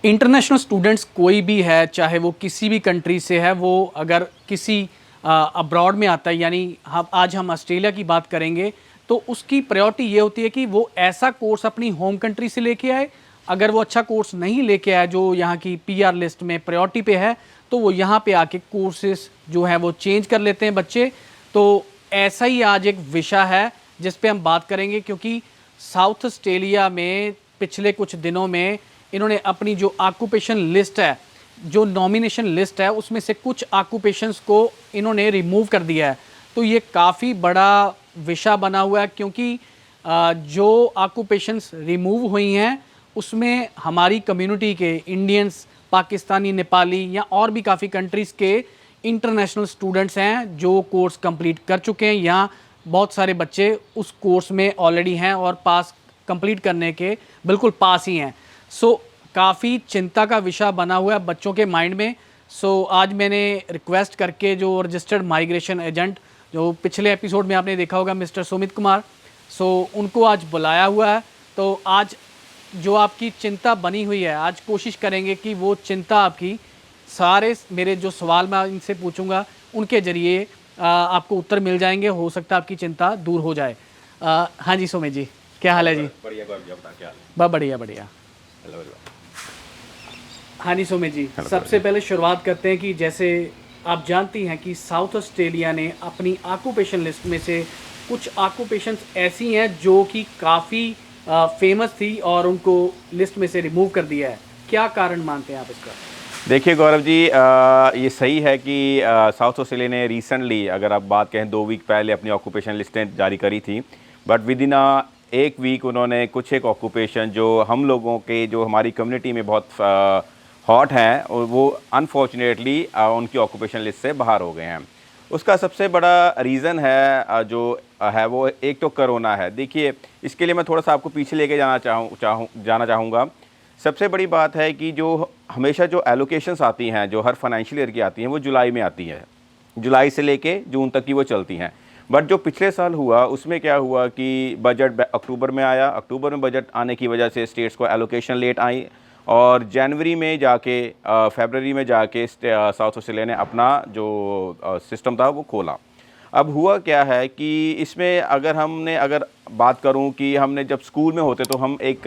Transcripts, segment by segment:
International students कोई भी है, चाहे वो किसी भी कंट्री से है, वो अगर किसी अब्रॉड में आता है, यानी हम ऑस्ट्रेलिया की बात करेंगे, तो उसकी प्रायोरिटी ये होती है कि वो ऐसा कोर्स अपनी होम कंट्री से लेके आए। अगर वो अच्छा कोर्स नहीं लेके आए जो यहाँ की पीआर लिस्ट में प्रायोरिटी पे है, तो वो यहाँ पे आके कोर्सेज जो है वो चेंज कर लेते हैं बच्चे। तो ऐसा ही आज एक विषय है जिस पे हम बात करेंगे, क्योंकि साउथ ऑस्ट्रेलिया में पिछले कुछ दिनों में इन्होंने अपनी जो ऑक्यूपेशन लिस्ट है, जो नॉमिनेशन लिस्ट है, उसमें से कुछ ऑक्यूपेशंस को इन्होंने रिमूव कर दिया है। तो ये काफ़ी बड़ा विषय बना हुआ है, क्योंकि जो ऑक्यूपेशंस रिमूव हुई हैं उसमें हमारी कम्युनिटी के इंडियंस, पाकिस्तानी, नेपाली या और भी काफ़ी कंट्रीज़ के इंटरनेशनल स्टूडेंट्स हैं जो कोर्स कंप्लीट कर चुके हैं। यहाँ बहुत सारे बच्चे उस कोर्स में ऑलरेडी हैं और पास कंप्लीट करने के बिल्कुल पास ही हैं। सो काफ़ी चिंता का विषय बना हुआ है बच्चों के माइंड में। सो आज मैंने रिक्वेस्ट करके जो रजिस्टर्ड माइग्रेशन एजेंट, जो पिछले एपिसोड में आपने देखा होगा, मिस्टर सुमित कुमार, सो उनको आज बुलाया हुआ है। तो आज जो आपकी चिंता बनी हुई है, आज कोशिश करेंगे कि वो चिंता आपकी, सारे मेरे जो सवाल मैं इनसे पूछूंगा उनके ज़रिए आपको उत्तर मिल जाएंगे। हो सकता है आपकी चिंता दूर हो जाए। हाँ जी सुमित जी, क्या हाल है जी? बढ़िया क्या हाल है? बहुत बढ़िया बढ़िया। हाँ जी सुमित जी, सबसे पहले शुरुआत करते हैं कि जैसे आप जानती हैं कि साउथ ऑस्ट्रेलिया ने अपनी ऑक्यूपेशन लिस्ट में से कुछ ऑक्यूपेशंस ऐसी हैं जो कि काफ़ी फेमस थी और उनको लिस्ट में से रिमूव कर दिया है। क्या कारण मानते हैं आप इसका? देखिए गौरव जी, ये सही है कि साउथ ऑस्ट्रेलिया ने रिसेंटली, अगर आप बात कहें 2 वीक पहले, अपनी ऑक्यूपेशन लिस्टें जारी करी थी। बट विद इन 1 वीक उन्होंने कुछ एक ऑक्यूपेशन जो हम लोगों के, जो हमारी कम्युनिटी में बहुत हॉट हैं, और वो अनफॉर्चुनेटली उनकी ऑक्यूपेशन लिस्ट से बाहर हो गए हैं। उसका सबसे बड़ा रीज़न है जो है वो एक तो कोरोना है। देखिए, इसके लिए मैं थोड़ा सा आपको पीछे लेके जाना चाहूँगा। सबसे बड़ी बात है कि जो हमेशा जो एलोकेशंस आती हैं, जो हर फाइनेंशियल ईयर की आती हैं, वो जुलाई में आती हैं। जुलाई से लेके जून तक की वो चलती हैं। बट जो पिछले साल हुआ उसमें क्या हुआ कि बजट अक्टूबर में आया। अक्टूबर में बजट आने की वजह से स्टेट्स को एलोकेशन लेट आई, और जनवरी में जाके फरवरी में जाके साउथ ऑस्ट्रेलिया ने अपना जो सिस्टम था वो खोला। अब हुआ क्या है कि इसमें अगर बात करूं कि हमने जब स्कूल में होते तो हम एक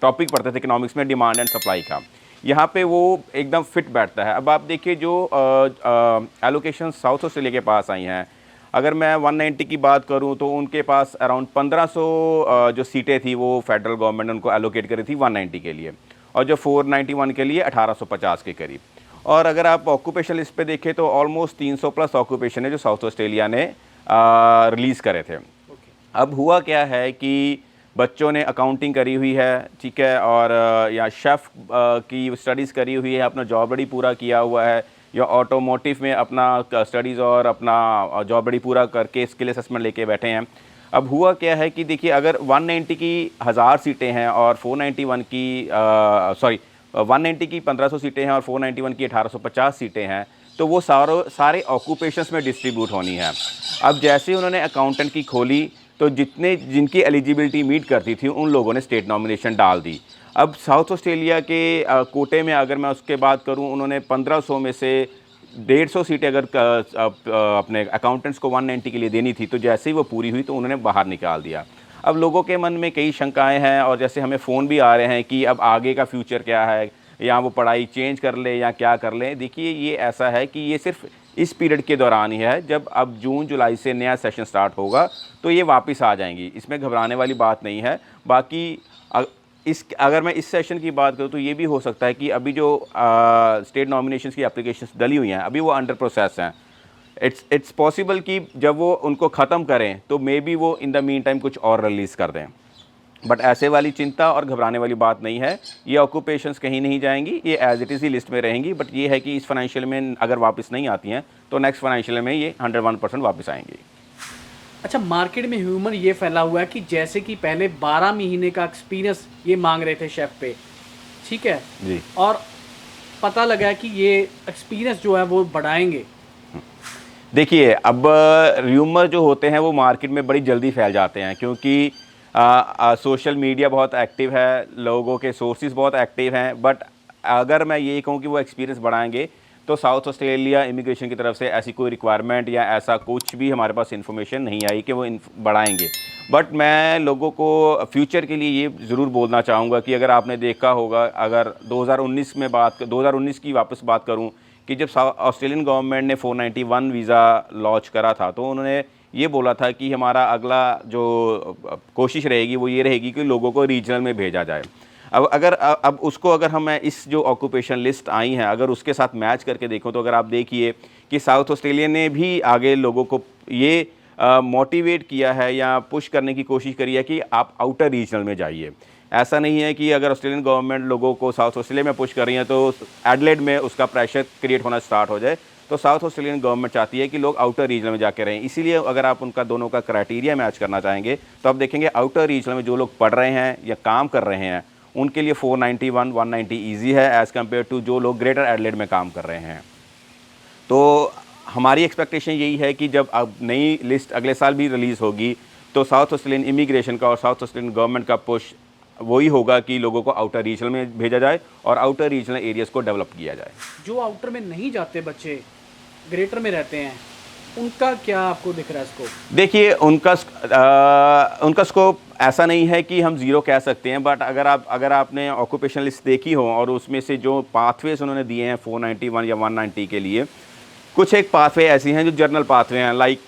टॉपिक पढ़ते थे इकोनॉमिक्स में, डिमांड एंड सप्लाई का। यहाँ पे वो एकदम फिट बैठता है। अब आप देखिए, जो एलोकेशन साउथ ऑस्ट्रेलिया के पास आई हैं, अगर मैं 190 की बात करूं तो उनके पास अराउंड 1500 जो सीटें थी वो फेडरल गवर्नमेंट ने उनको एलोकेट करी थी 190 के लिए, और जो 491 के लिए 1850 के करीब। और अगर आप ऑक्यूपेशन लिस्ट पे देखें तो ऑलमोस्ट 300 प्लस ऑक्यूपेशन है जो साउथ ऑस्ट्रेलिया ने रिलीज़ करे थे। अब हुआ क्या है कि बच्चों ने अकाउंटिंग करी हुई है, ठीक है, और या शेफ़ की स्टडीज़ करी हुई है, अपना जॉब ऑलरेडी पूरा किया हुआ है, या ऑटोमोटिव में अपना स्टडीज़ और अपना जॉब ऑलरेडी पूरा करके स्किल असेसमेंट लेके बैठे हैं। अब हुआ क्या है कि देखिए, अगर 190 की 1000 सीटें हैं और 491 की 190 की 1500 सीटें हैं और 491 की 1850 सीटें हैं, तो वो सारे ऑक्यूपेशंस में डिस्ट्रीब्यूट होनी है। अब जैसे उन्होंने अकाउंटेंट की खोली तो जिनकी एलिजिबिलिटी मीट करती थी उन लोगों ने स्टेट नॉमिनेशन डाल दी। अब साउथ ऑस्ट्रेलिया के कोटे में अगर मैं उसके बात करूं, उन्होंने 1500 में से 150 सीटें अगर अपने अकाउंटेंट्स को 190 के लिए देनी थी, तो जैसे ही वो पूरी हुई तो उन्होंने बाहर निकाल दिया। अब लोगों के मन में कई शंकाएं हैं, और जैसे हमें फ़ोन भी आ रहे हैं कि अब आगे का फ्यूचर क्या है, या वो पढ़ाई चेंज कर ले या क्या कर लें। देखिए, ये ऐसा है कि ये सिर्फ इस पीरियड के दौरान ही है। जब अब जून जुलाई से नया सेशन स्टार्ट होगा तो ये वापस आ जाएंगी, इसमें घबराने वाली बात नहीं है। बाकी अगर मैं इस सेशन की बात करूँ तो ये भी हो सकता है कि अभी जो स्टेट नॉमिनेशंस की एप्लीकेशंस डली हुई हैं, अभी वो अंडर प्रोसेस हैं। इट्स पॉसिबल कि जब वो उनको ख़त्म करें तो मे बी वो इन द मीन टाइम कुछ और रिलीज़ कर दें। बट ऐसे वाली चिंता और घबराने वाली बात नहीं है। ये ऑक्यूपेशंस कहीं नहीं जाएंगी, ये एज इट इज़ ही लिस्ट में रहेंगी। बट ये है कि इस फाइनेंशियल में अगर वापस नहीं आती हैं तो नेक्स्ट फाइनेंशियल में ये 101% वापस आएंगी। अच्छा, मार्केट में ह्यूमर ये फैला हुआ है कि जैसे कि पहले 12 महीने का एक्सपीरियंस ये मांग रहे थे शेफ़ पे, ठीक है जी, और पता लगा कि ये एक्सपीरियंस जो है वो बढ़ाएंगे। देखिए, अब र्यूमर जो होते हैं वो मार्केट में बड़ी जल्दी फैल जाते हैं, क्योंकि सोशल मीडिया बहुत एक्टिव है, लोगों के सोर्सेज बहुत एक्टिव हैं, बट अगर मैं ये कहूँ कि वो एक्सपीरियंस बढ़ाएंगे तो साउथ ऑस्ट्रेलिया इमिग्रेशन की तरफ से ऐसी कोई रिक्वायरमेंट या ऐसा कुछ भी हमारे पास इन्फॉर्मेशन नहीं आई कि वो बढ़ाएंगे। बट मैं लोगों को फ्यूचर के लिए ये ज़रूर बोलना चाहूँगा कि अगर आपने देखा होगा, अगर 2019 की वापस बात करूँ कि जब ऑस्ट्रेलियन गवर्नमेंट ने 491 वीज़ा लॉन्च करा था तो उन्होंने ये बोला था कि हमारा अगला जो कोशिश रहेगी वो ये रहेगी कि लोगों को रीजनल में भेजा जाए। अब उसको अगर हम इस जो ऑक्यूपेशन लिस्ट आई हैं अगर उसके साथ मैच करके देखो तो अगर आप देखिए कि साउथ ऑस्ट्रेलिया ने भी आगे लोगों को ये मोटिवेट किया है या पुश करने की कोशिश करी है कि आप आउटर रीजनल में जाइए। ऐसा नहीं है कि अगर ऑस्ट्रेलियन गवर्नमेंट लोगों को साउथ ऑस्ट्रेलिया में पुश कर रही है तो एडलेड में उसका प्रेशर क्रिएट होना स्टार्ट हो जाए। तो साउथ ऑस्ट्रेलियन गवर्नमेंट चाहती है कि लोग आउटर रीजनल में जाके रहें। इसीलिए अगर आप उनका दोनों का क्राइटेरिया मैच करना चाहेंगे तो आप देखेंगे आउटर रीजनल में जो लोग पढ़ रहे हैं या काम कर रहे हैं उनके लिए 491 190 ईजी है एज़ कम्पेयर टू जो लोग ग्रेटर एडलेड में काम कर रहे हैं। तो हमारी एक्सपेक्टेशन यही है कि जब अब नई लिस्ट अगले साल भी रिलीज़ होगी तो साउथ ऑस्ट्रेलियन इमिग्रेशन का और साउथ ऑस्ट्रेलियन गवर्नमेंट का पुश वही होगा कि लोगों को आउटर रीजनल में भेजा जाए और आउटर रीजनल एरियाज़ को डेवलप किया जाए। जो आउटर में नहीं जाते बच्चे, ग्रेटर में रहते हैं, उनका क्या आपको दिख रहा है स्कोप? देखिए उनका स्कोप ऐसा नहीं है कि हम ज़ीरो कह सकते हैं, बट अगर आपने ऑक्यूपेशन लिस्ट देखी हो और उसमें से जो पाथवेज उन्होंने दिए हैं 491 या 190 के लिए, कुछ एक पाथवे ऐसी हैं जो जर्नल पाथवे हैं। लाइक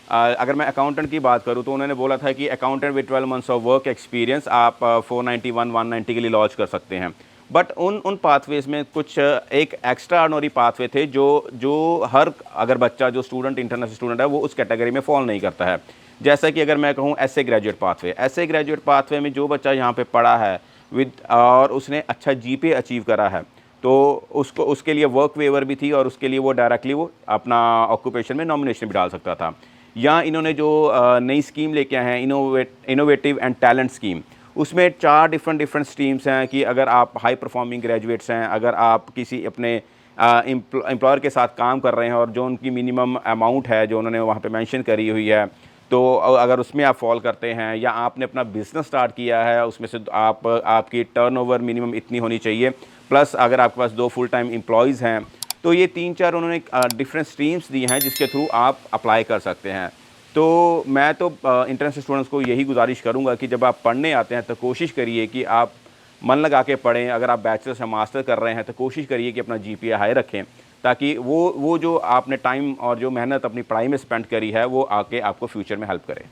अगर मैं अकाउंटेंट की बात करूं तो उन्होंने बोला था कि accountant with 12 months of work experience आप 491 190 के लिए लॉन्च कर सकते हैं। बट उन पाथवेज में कुछ एक एक्स्ट्रा ऑर्डिनरी पाथवे थे जो हर अगर बच्चा जो स्टूडेंट इंटरनेशनल स्टूडेंट है वो उस कैटेगरी में फॉल नहीं करता है। जैसा कि अगर मैं कहूँ ऐसे ग्रेजुएट पाथवे में जो बच्चा यहाँ पे पढ़ा है और उसने अच्छा जीपीए अचीव करा है तो उसके लिए वर्क वेवर भी थी और उसके लिए वो डायरेक्टली वो अपना ऑक्यूपेशन में नॉमिनेशन भी डाल सकता था। या इन्होंने जो नई स्कीम लेके आए हैं इनोवेटिव एंड टैलेंट स्कीम, उसमें 4 डिफरेंट स्ट्रीम्स हैं कि अगर आप हाई परफॉर्मिंग ग्रेजुएट्स हैं, अगर आप किसी अपने एम्प्लॉयर के साथ काम कर रहे हैं और जो उनकी मिनिमम अमाउंट है जो उन्होंने वहाँ पे मेंशन करी हुई है तो अगर उसमें आप फॉल करते हैं या आपने अपना बिजनेस स्टार्ट किया है उसमें से आपकी टर्नओवर मिनिमम इतनी होनी चाहिए, प्लस अगर आपके पास 2 फुल टाइम एम्प्लॉयज़ हैं, तो ये 3-4 उन्होंने डिफरेंट स्ट्रीम्स दी हैं जिसके थ्रू आप अप्लाई कर सकते हैं। तो मैं तो इंटरनेशनल स्टूडेंट्स को यही गुजारिश करूंगा कि जब आप पढ़ने आते हैं तो कोशिश करिए कि आप मन लगा के पढ़ें। अगर आप बैचलर्स या मास्टर कर रहे हैं तो कोशिश करिए कि अपना जीपीए हाई रखें ताकि वो जो आपने टाइम और जो मेहनत अपनी पढ़ाई में स्पेंड करी है वो आके आपको फ्यूचर में हेल्प करे।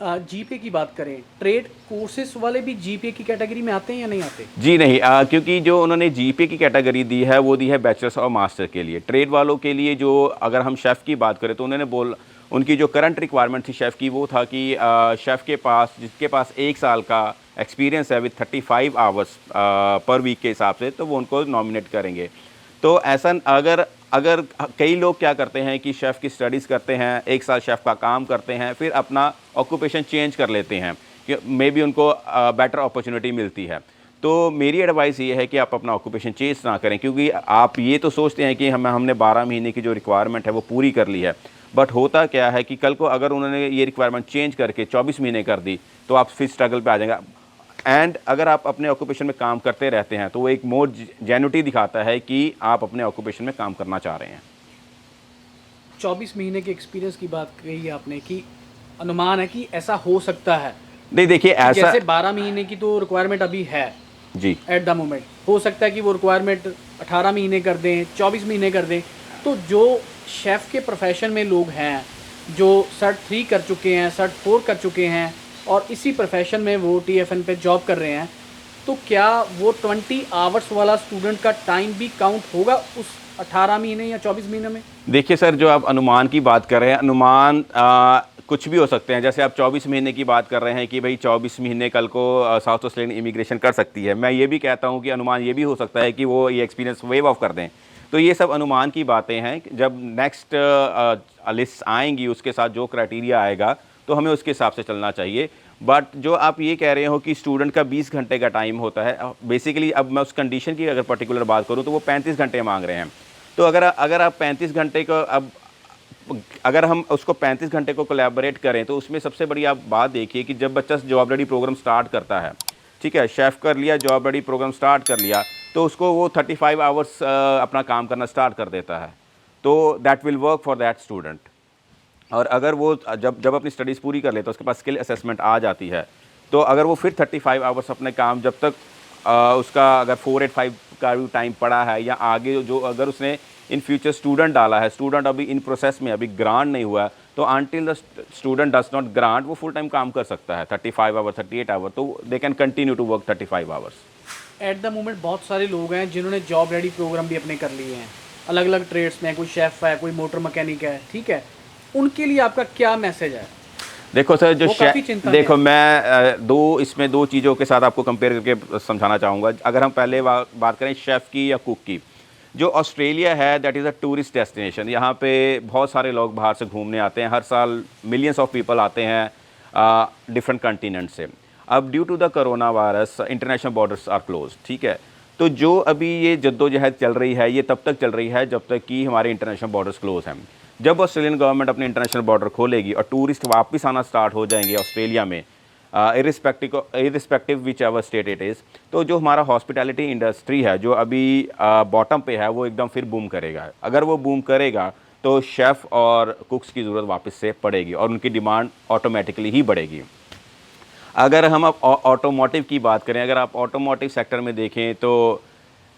जीपीए की बात करें, ट्रेड कोर्सेज वाले भी जीपीए की कैटेगरी में आते हैं या नहीं आते? जी नहीं, क्योंकि जो उन्होंने जीपीए की कैटेगरी दी है वो दी है बैचलर्स और मास्टर के लिए। ट्रेड वालों के लिए जो अगर हम शेफ़ की बात करें तो उन्होंने उनकी जो करंट रिक्वायरमेंट थी शेफ़ की वो था कि शेफ़ के पास जिसके पास 1 साल का एक्सपीरियंस है विद 35 आवर्स पर वीक के हिसाब से तो वो उनको नॉमिनेट करेंगे। तो ऐसा अगर कई लोग क्या करते हैं कि शेफ़ की स्टडीज़ करते हैं, 1 साल शेफ़ का काम करते हैं, फिर अपना ऑक्यूपेशन चेंज कर लेते हैं कि मे बी उनको बेटर अपॉर्चुनिटी मिलती है। तो मेरी एडवाइस ये है कि आप अपना ऑक्यूपेशन चेंज ना करें, क्योंकि आप ये तो सोचते हैं कि हमने 12 महीने की जो रिक्वायरमेंट है वो पूरी कर ली है, बट होता क्या है कि कल को अगर उन्होंने ये रिक्वायरमेंट चेंज करके 24 महीने कर दी तो आप फिर स्ट्रगल पे आ जाएगा। एंड अगर आप अपने ऑक्यूपेशन में काम करते रहते हैं तो वो एक मोर जेन्युइनिटी दिखाता है कि आप अपने ऑक्यूपेशन में काम करना चाह रहे हैं। 24 महीने के एक्सपीरियंस की बात कही आपने कि अनुमान है कि ऐसा हो सकता है। नहीं देखिए ऐसा जैसे 12 महीने की तो रिक्वायरमेंट अभी है जी एट द मोमेंट, हो सकता है कि वो रिक्वायरमेंट 18 महीने कर दें, 24 महीने कर दें। तो जो शेफ़ के प्रोफेशन में लोग हैं जो सर्ट 3 कर चुके हैं, सर्ट 4 कर चुके हैं और इसी प्रोफेशन में वो TFN पे जॉब कर रहे हैं, तो क्या वो 20 आवर्स वाला स्टूडेंट का टाइम भी काउंट होगा उस 18 महीने या 24 महीने में? देखिए सर, जो आप अनुमान की बात कर रहे हैं, अनुमान कुछ भी हो सकते हैं। जैसे आप 24 महीने की बात कर रहे हैं कि भाई 24 महीने कल को साउथ ऑस्ट्रेलियन इमिग्रेशन कर सकती है। मैं ये भी कहता हूँ कि अनुमान ये भी हो सकता है कि वो ये एक्सपीरियंस वेव ऑफ कर दें। तो ये सब अनुमान की बातें हैं। जब नेक्स्ट लिस्ट आएंगी उसके साथ जो क्राइटेरिया आएगा तो हमें उसके हिसाब से चलना चाहिए। बट जो आप ये कह रहे हो कि स्टूडेंट का 20 घंटे का टाइम होता है, बेसिकली अब मैं उस कंडीशन की अगर पर्टिकुलर बात करूँ तो वो 35 घंटे मांग रहे हैं। तो अगर आप 35 घंटे को अब अगर हम उसको 35 घंटे को कोलैबोरेट करें तो उसमें सबसे बड़ी आप बात देखिए कि जब बच्चा जॉब रेडी प्रोग्राम स्टार्ट करता है, ठीक है, शेफ़ कर लिया, जॉब रेडी प्रोग्राम स्टार्ट कर लिया, तो उसको वो 35 आवर्स अपना काम करना स्टार्ट कर देता है, तो that will work for that student. और अगर वो जब जब अपनी स्टडीज़ पूरी कर लेता है, उसके पास स्किल असेसमेंट आ जाती है, तो अगर वो फिर 35 आवर्स अपने काम, जब तक उसका अगर 485 का भी टाइम पड़ा है या आगे जो अगर उसने इन फ्यूचर स्टूडेंट डाला है, स्टूडेंट अभी इन प्रोसेस में, अभी ग्रांट नहीं हुआ है, तो until the student does not grant वो फुल टाइम काम कर सकता है 35 आवर 38 आवर, तो they can continue to work 35 hours. At the moment बहुत सारे लोग हैं जिन्होंने जॉब रेडी प्रोग्राम भी अपने कर लिए हैं, अलग अलग ट्रेड्स में, कोई शेफ़ है, कोई मोटर मैकेनिक है, ठीक है, उनके लिए आपका क्या मैसेज है? देखो सर, जो देखो है। मैं दो चीज़ों के साथ आपको कंपेयर करके समझाना चाहूँगा। अगर हम पहले बात करें शेफ़ की या कुक की, जो ऑस्ट्रेलिया है that is a tourist destination. यहाँ पे बहुत सारे लोग बाहर से घूमने आते हैं, हर साल मिलियंस ऑफ पीपल आते हैं डिफरेंट कंटिनेंट से। अब due to the corona virus international borders are close, ठीक है, तो जो अभी ये जद्दोजहद चल रही है ये तब तक चल रही है जब तक कि हमारे इंटरनेशनल बॉर्डर्स क्लोज हैं। जब ऑस्ट्रेलियन गवर्नमेंट अपने इंटरनेशनल बॉर्डर खोलेगी और टूरिस्ट वापस आना स्टार्ट हो जाएंगे ऑस्ट्रेलिया में, irrespective which ever state it is, तो जो हमारा हॉस्पिटैलिटी इंडस्ट्री है जो अभी बॉटम पे है वो एकदम फिर बूम करेगा। अगर वो बूम करेगा तो शेफ़ और कुक्स की ज़रूरत वापस से पड़ेगी और उनकी डिमांड ऑटोमेटिकली ही बढ़ेगी। अगर हम अब ऑटोमोटिव की बात करें, अगर आप ऑटोमोटिव सेक्टर में देखें तो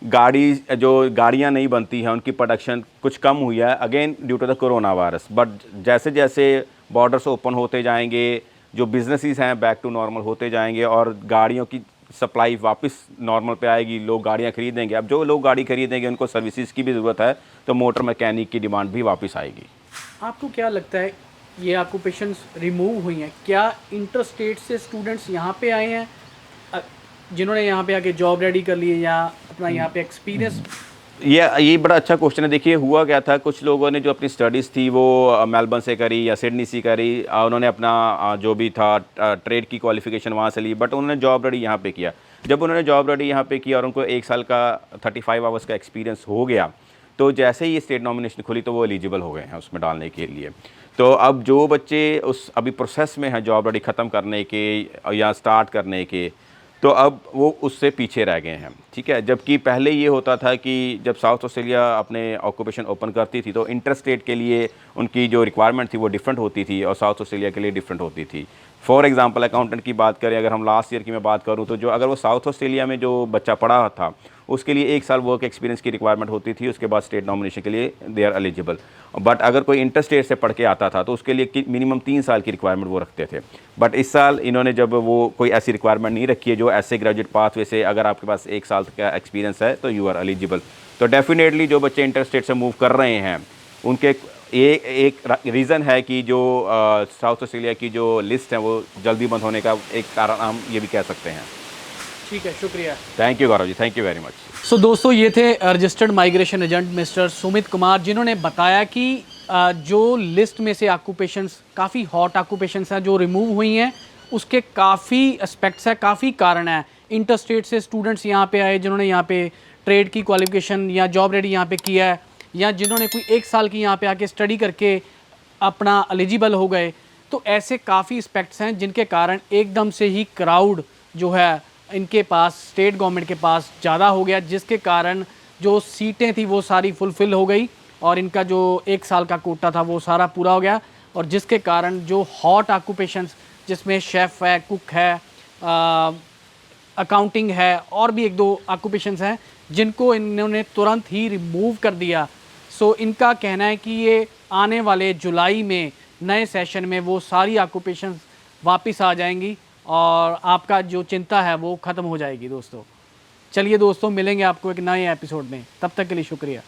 गाड़ियाँ नहीं बनती हैं, उनकी प्रोडक्शन कुछ कम हुई है again due to the corona virus. But जैसे जैसे बॉर्डर्स ओपन होते जाएंगे, जो बिजनेसेस हैं बैक टू नॉर्मल होते जाएंगे और गाड़ियों की सप्लाई वापस नॉर्मल पे आएगी, लोग गाड़ियाँ खरीदेंगे। अब जो लोग गाड़ी खरीदेंगे उनको सर्विसेज की भी ज़रूरत है, तो मोटर मैकेनिक की डिमांड भी वापस आएगी। आपको क्या लगता है ये ऑक्यूपेशंस रिमूव हुई हैं, क्या इंटर स्टेट से स्टूडेंट्स यहाँ पे आए हैं जिन्होंने यहाँ पे आके जॉब रेडी कर ली है या अपना यहाँ पे एक्सपीरियंस? ये बड़ा अच्छा क्वेश्चन है। देखिए हुआ क्या था, कुछ लोगों ने जो अपनी स्टडीज़ थी वो मेलबर्न से करी या सिडनी से करी, उन्होंने अपना जो भी था ट्रेड की क्वालिफिकेशन वहाँ से ली, बट उन्होंने जॉब रेडी यहाँ पे किया। जब उन्होंने जॉब रेडी यहाँ पे किया और उनको 1 साल का 35 आवर्स का एक्सपीरियंस हो गया, तो जैसे ही ये स्टेट नॉमिनेशन खुली तो वो एलिजिबल हो गए हैं उसमें डालने के लिए। तो अब जो बच्चे उस अभी प्रोसेस में हैं जॉब रेडी ख़त्म करने के या स्टार्ट करने के, तो अब वो उससे पीछे रह गए हैं, ठीक है। जबकि पहले ये होता था कि जब साउथ ऑस्ट्रेलिया अपने ऑक्यूपेशन ओपन करती थी तो इंटर स्टेट के लिए उनकी जो रिक्वायरमेंट थी वो डिफरेंट होती थी और साउथ ऑस्ट्रेलिया के लिए डिफरेंट होती थी। फॉर एग्जांपल अकाउंटेंट की बात करें, अगर हम लास्ट ईयर की मैं बात करूं, तो जो अगर वो साउथ ऑस्ट्रेलिया में जो बच्चा पढ़ा था उसके लिए 1 साल वर्क एक्सपीरियंस की रिक्वायरमेंट होती थी, उसके बाद स्टेट नॉमिनेशन के लिए दे आर एलिजिबल। बट अगर कोई इंटर स्टेट से पढ़ के आता था तो उसके लिए मिनिमम 3 साल की रिक्वायरमेंट वो रखते थे। बट इस साल इन्होंने जब वो कोई ऐसी रिक्वायरमेंट नहीं रखी है, जो ऐसे ग्रेजुएट पाथवे से अगर आपके पास 1 साल का एक्सपीरियंस है तो यू आर एलिजिबल। तो डेफिनेटली जो बच्चे इंटर स्टेट से मूव कर रहे हैं उनके एक रीज़न है कि जो साउथ ऑस्ट्रेलिया की जो लिस्ट है वो जल्दी बंद होने का एक कारण हम ये भी कह सकते हैं। ठीक है, शुक्रिया। Thank you Gaurav ji, thank you very much. So दोस्तों, ये थे registered migration agent mister Sumit Kumar, जिन्होंने बताया कि जो लिस्ट में से ऑक्यूपेशंस, काफ़ी हॉट ऑक्यूपेशंस हैं जो रिमूव हुई हैं, उसके काफ़ी एस्पेक्ट्स हैं, काफ़ी कारण हैं। इंटर स्टेट से स्टूडेंट्स यहाँ पे आए जिन्होंने यहाँ पे ट्रेड की क्वालिफिकेशन या जॉब रेडी यहाँ पे किया है, या जिन्होंने कोई 1 साल की यहाँ पे आके स्टडी करके अपना एलिजिबल हो गए। तो ऐसे काफ़ी एस्पेक्ट्स हैं जिनके कारण एकदम से ही क्राउड जो है इनके पास, स्टेट गवर्नमेंट के पास ज़्यादा हो गया, जिसके कारण जो सीटें थी वो सारी फुलफ़िल हो गई और इनका जो 1 साल का कोटा था वो सारा पूरा हो गया। और जिसके कारण जो हॉट ऑक्यूपेशंस, जिसमें शेफ़ है, कुक है, अकाउंटिंग है और भी 1-2 ऑक्यूपेशंस हैं जिनको इन्होंने तुरंत ही रिमूव कर दिया। सो इनका कहना है कि ये आने वाले जुलाई में नए सेशन में वो सारी ऑक्यूपेशंस वापस आ जाएंगी और आपका जो चिंता है वो ख़त्म हो जाएगी दोस्तों। चलिए दोस्तों, मिलेंगे आपको एक नए एपिसोड में, तब तक के लिए शुक्रिया।